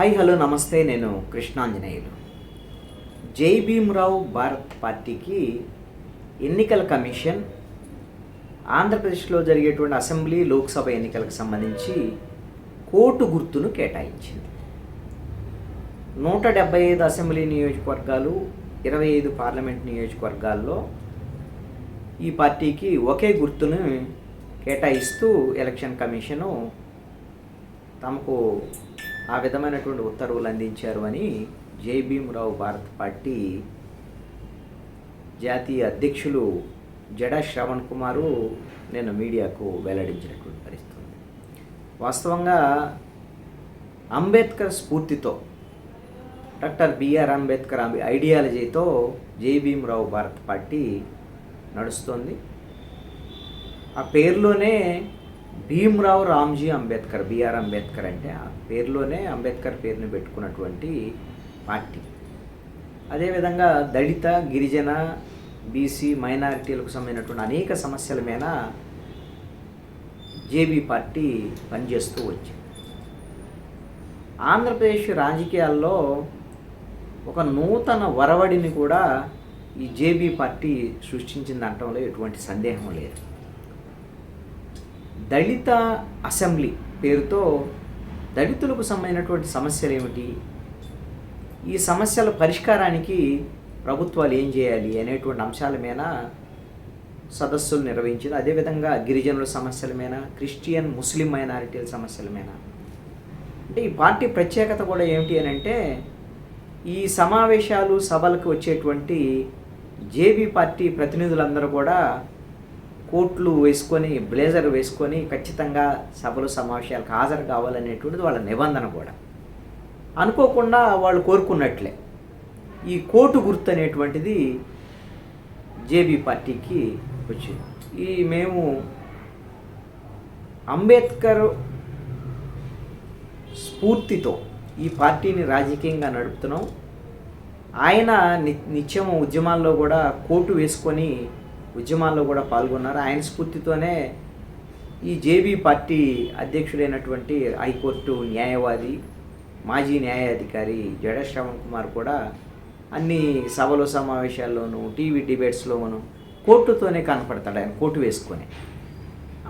Hi hello నమస్తే. నేను కృష్ణాంజనేయులు. జై భీమ్రావ్ భారత్ పార్టీకి ఎన్నికల కమిషన్ ఆంధ్రప్రదేశ్లో జరిగేటువంటి అసెంబ్లీ లోక్సభ ఎన్నికలకు సంబంధించి కోటు గుర్తును కేటాయించింది. 175 అసెంబ్లీ నియోజకవర్గాలు, 25 పార్లమెంట్ నియోజకవర్గాల్లో ఈ పార్టీకి ఒకే గుర్తును కేటాయిస్తూ ఎలక్షన్ కమిషను తమకు ఆ విధమైనటువంటి ఉత్తర్వులు అందించారు అని జై భీమ్రావ్ భారత్ పార్టీ జాతీయ అధ్యక్షులు జడా శ్రవణ్ కుమారు నిన్న మీడియాకు వెల్లడించినటువంటి పరిస్థితి. వాస్తవంగా అంబేద్కర్ స్ఫూర్తితో, డాక్టర్ బిఆర్ అంబేద్కర్ ఐడియాలజీతో జై భీమ్రావ్ భారత్ పార్టీ నడుస్తోంది. ఆ పేరులోనే భీమ్రావ్ రామ్జీ అంబేద్కర్, బిఆర్ అంబేద్కర్ అంటే ఆ పేరులోనే అంబేద్కర్ పేరుని పెట్టుకున్నటువంటి పార్టీ. అదేవిధంగా దళిత, గిరిజన, బీసీ, మైనారిటీలకు సంబంధించినటువంటి అనేక సమస్యల మీద జేబీ పార్టీ పనిచేస్తూ వచ్చింది. ఆంధ్రప్రదేశ్ రాజకీయాల్లో ఒక నూతన వరవడిని కూడా ఈ జేబీ పార్టీ సృష్టించిందనటంలో ఎటువంటి సందేహం లేదు. దళిత అసెంబ్లీ పేరుతో దళితులకు సంబంధించినటువంటి సమస్యలు ఏమిటి, ఈ సమస్యల పరిష్కారానికి ప్రభుత్వాలు ఏం చేయాలి అనేటువంటి అంశాల మీద సదస్సులు నిర్వహించింది. అదేవిధంగా గిరిజనుల సమస్యల మీద, క్రిస్టియన్, ముస్లిం మైనారిటీల సమస్యల మీద. అంటే ఈ పార్టీ ప్రత్యేకత కూడా ఏమిటి అని అంటే, ఈ సమావేశాలు సభలకు వచ్చేటువంటి జేబీ పార్టీ ప్రతినిధులందరూ కూడా కోట్లు వేసుకొని, బ్లేజర్ వేసుకొని ఖచ్చితంగా సభలు సమావేశాలకు హాజరు కావాలనేటువంటిది వాళ్ళ నిబంధన కూడా. అనుకోకుండా వాళ్ళు కోరుకున్నట్లే ఈ కోటు గుర్తు అనేటువంటిది జేబీ పార్టీకి వచ్చింది. మేము అంబేద్కర్ స్ఫూర్తితో ఈ పార్టీని రాజకీయంగా నడుపుతున్నాం. ఆయన నిత్యం ఉద్యమాల్లో కూడా కోటు వేసుకొని ఉద్యమాల్లో కూడా పాల్గొన్నారు. ఆయన స్ఫూర్తితోనే ఈ జేబీ పార్టీ అధ్యక్షుడైనటువంటి హైకోర్టు న్యాయవాది, మాజీ న్యాయాధికారి జడా శ్రవణ్ కుమార్ కూడా అన్ని సభలు సమావేశాల్లోనూ, టీవీ డిబేట్స్లోనూ కోర్టుతోనే కనపడతాడు, ఆయన కోర్టు వేసుకొని.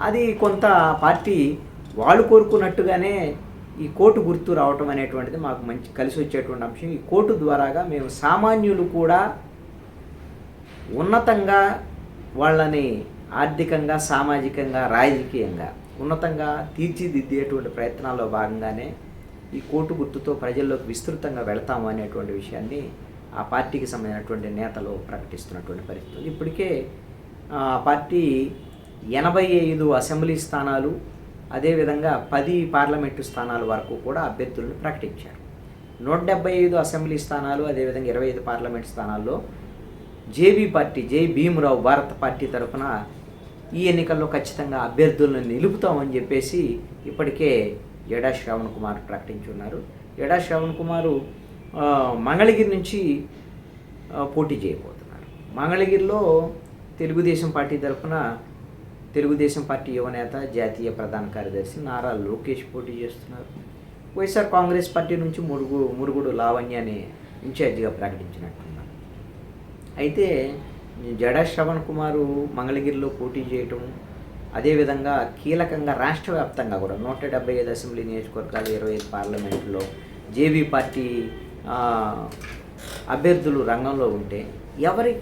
అది కొంత పార్టీ వాళ్ళు కోరుకున్నట్టుగానే ఈ కోర్టు గుర్తు రావటం అనేటువంటిది మాకు మంచి కలిసి వచ్చేటువంటి అంశం. ఈ కోర్టు ద్వారాగా మేము సామాన్యులు కూడా ఉన్నతంగా వాళ్ళని ఆర్థికంగా, సామాజికంగా, రాజకీయంగా ఉన్నతంగా తీర్చిదిద్దేటువంటి ప్రయత్నాల్లో భాగంగానే ఈ కోర్టు గుర్తుతో ప్రజల్లోకి విస్తృతంగా వెళతాము అనేటువంటి విషయాన్ని ఆ పార్టీకి సంబంధించినటువంటి నేతలు ప్రకటిస్తున్నటువంటి పరిస్థితి. ఇప్పటికే ఆ పార్టీ 85 అసెంబ్లీ స్థానాలు, అదేవిధంగా 10 పార్లమెంటు స్థానాల వరకు కూడా అభ్యర్థులను ప్రకటించారు. 175 అసెంబ్లీ స్థానాలు, అదేవిధంగా 25 పార్లమెంటు స్థానాల్లో జేబీ పార్టీ, జై భీమ్రావ్ భారత్ పార్టీ తరఫున ఈ ఎన్నికల్లో ఖచ్చితంగా అభ్యర్థులను నిలుపుతామని చెప్పేసి ఇప్పటికే జడా శ్రవణ్ కుమార్ ప్రకటించున్నారు. జడా శ్రవణ్ కుమారు మంగళగిరి నుంచి పోటీ చేయబోతున్నారు. మంగళగిరిలో తెలుగుదేశం పార్టీ తరఫున తెలుగుదేశం పార్టీ యువనేత, జాతీయ ప్రధాన కార్యదర్శి నారా లోకేష్ పోటీ చేస్తున్నారు. వైఎస్ఆర్ కాంగ్రెస్ పార్టీ నుంచి మురుగుడు లావణ్యాన్ని ఇన్ఛార్జిగా ప్రకటించినట్టున్నారు. అయితే జడా శ్రవణ్ కుమారు మంగళగిరిలో పోటీ చేయటం, అదేవిధంగా కీలకంగా రాష్ట్ర వ్యాప్తంగా కూడా 175 అసెంబ్లీ నియోజకవర్గాలు, 25 పార్లమెంట్లో జేబీ పార్టీ అభ్యర్థులు రంగంలో ఉంటే ఎవరి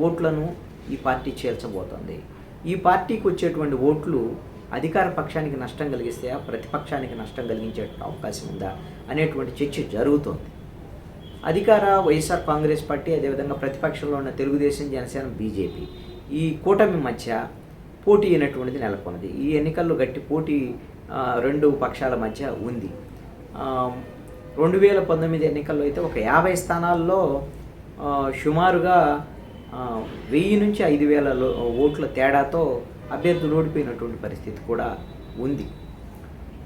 ఓట్లను ఈ పార్టీ చేర్చబోతోంది, ఈ పార్టీకి వచ్చేటువంటి ఓట్లు అధికార పక్షానికి నష్టం కలిగిస్తాయా, ప్రతిపక్షానికి నష్టం కలిగించే అవకాశం ఉందా అనేటువంటి చర్చ జరుగుతోంది. అధికార వైఎస్ఆర్ కాంగ్రెస్ పార్టీ, అదేవిధంగా ప్రతిపక్షంలో ఉన్న తెలుగుదేశం, జనసేన, బీజేపీ ఈ కూటమి మధ్య పోటీ అయినటువంటిది నెలకొన్నది. ఈ ఎన్నికల్లో గట్టి పోటీ రెండు పక్షాల మధ్య ఉంది. 2019 ఎన్నికల్లో అయితే ఒక 50 స్థానాల్లో సుమారుగా 1000 నుంచి 5000 ఓట్ల తేడాతో అభ్యర్థులు ఓడిపోయినటువంటి పరిస్థితి కూడా ఉంది.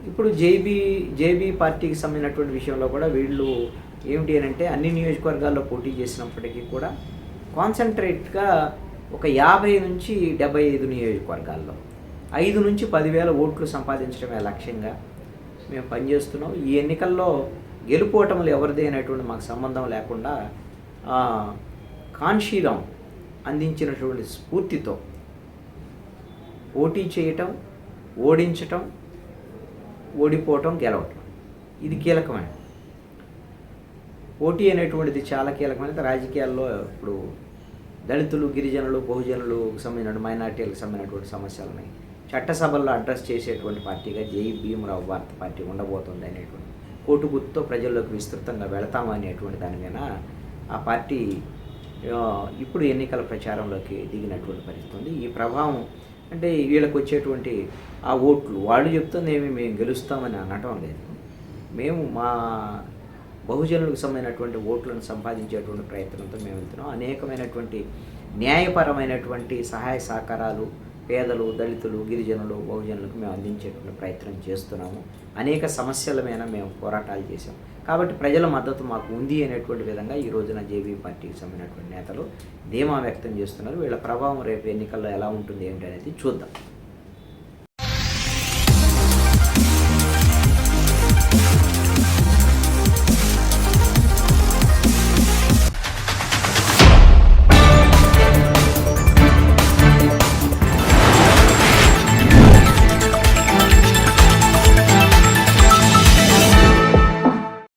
ఇప్పుడు జేబీ పార్టీకి సంబంధించినటువంటి విషయంలో కూడా వీళ్ళు ఏమిటి అని అంటే, అన్ని నియోజకవర్గాల్లో పోటీ చేసినప్పటికీ కూడా కాన్సన్ట్రేట్గా ఒక 50 నుంచి 75 నియోజకవర్గాల్లో 5 నుంచి 10,000 ఓట్లు సంపాదించడమే లక్ష్యంగా మేము పనిచేస్తున్నాం. ఈ ఎన్నికల్లో గెలుపోవటములు ఎవరిది అనేటువంటి మాకు సంబంధం లేకుండా కాన్షీరాం అందించినటువంటి స్ఫూర్తితో పోటీ చేయటం, ఓడించటం, ఓడిపోవటం, గెలవటం ఇది కీలకమైనది. పోటీ అనేటువంటిది చాలా కీలకమైనది. రాజకీయాల్లో ఇప్పుడు దళితులు, గిరిజనులు, బహుజనులకు సంబంధించిన మైనార్టీలకు సంబంధించినటువంటి సమస్యలని చట్టసభల్లో అడ్రస్ చేసేటువంటి పార్టీగా జై భీమరావు భారత పార్టీ ఉండబోతుంది అనేటువంటి కోటు గుర్తుతో ప్రజల్లోకి విస్తృతంగా వెళతాము అనేటువంటి దాని మీద ఆ పార్టీ ఇప్పుడు ఎన్నికల ప్రచారంలోకి దిగినటువంటి పరిస్థితి ఉంది. ఈ ప్రభావం అంటే వీళ్ళకి వచ్చేటువంటి ఆ ఓట్లు వాళ్ళు చెప్తుంది మేము గెలుస్తామని అనటం లేదు. మేము మా బహుజనులకు సంబంధించినటువంటి ఓట్లను సంపాదించేటువంటి ప్రయత్నంతో మేము వెళ్తున్నాం. అనేకమైనటువంటి న్యాయపరమైనటువంటి సహాయ సహకారాలు పేదలు, దళితులు, గిరిజనులు, బహుజనులకు మేము అందించేటువంటి ప్రయత్నం చేస్తున్నాము. అనేక సమస్యల మీద మేము పోరాటాలు చేసాం. కాబట్టి ప్రజల మద్దతు మాకు ఉంది అనేటువంటి విధంగా ఈ రోజున జేబీ పార్టీకి సంబంధించినటువంటి నేతలు ధీమా వ్యక్తం చేస్తున్నారు. వీళ్ళ ప్రభావం రేపు ఎన్నికల్లో ఎలా ఉంటుంది ఏంటి అనేది చూద్దాం.